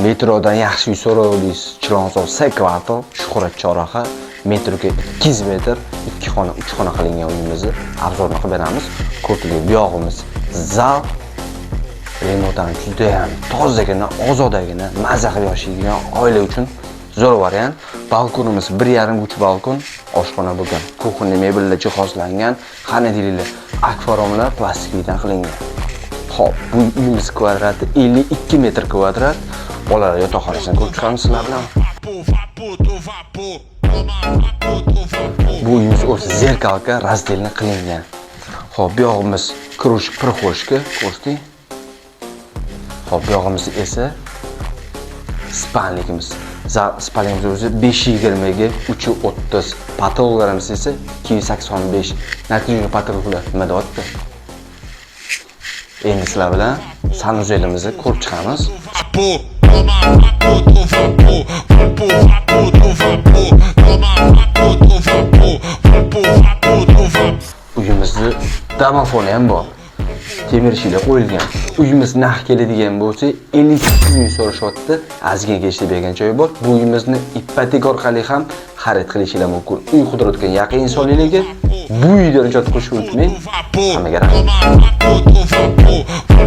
metrodan yaxshi uy so'rovdingiz. Chilonzor C kvartal, Shuhrat choraqa, metroga 200 metr, 2 xona, 3 xona qilingan uyimizni arzonroq beramiz. Ko'rtli buyog'imiz zal, remontdan juda ham tozagina, ozodagina, mazza qilib yashaydigan oila uchun zo'r variant. Balkonimiz 1,5 uch balkon, oshxona bo'lgan. Kuxonli mebellar jihozlangan, qani deyiladi, akvaromlar plastikdan qilingan. Xo'p, bu uyimiz kvadrati 52 metr kvadrat. Bolalar yotoqxonasini ko'rib chiqamiz sizlar bilan. Bu uyimiz o'zi zerkalka razdelni qilingan. Xo'p, bu yog'imiz krush proxoshka, ko'rsatdik. Xo'p, bu yog'imiz esa spalnikimiz. Spalnimiz o'zi 520 ga 330. Patologlarimiz esa 285. Natijaga patologlar nima deyapti? Endi sizlar bilan sanuzelimizni ko'rib chiqamiz. Uyimizda domofoni ham bor. Temir ishlar qo'yilgan. Uyimiz narx keladigan bo'lsa 58 ming so'rashyapti. Azgina kelishib bergan joyi bor. Bu uyimizni ipotek orqali ham xarid qilishingiz mumkin. Uy qidirayotgan yaqin insonlarga bu uydan ijod qilishni unutmang. Hammaga rahmat.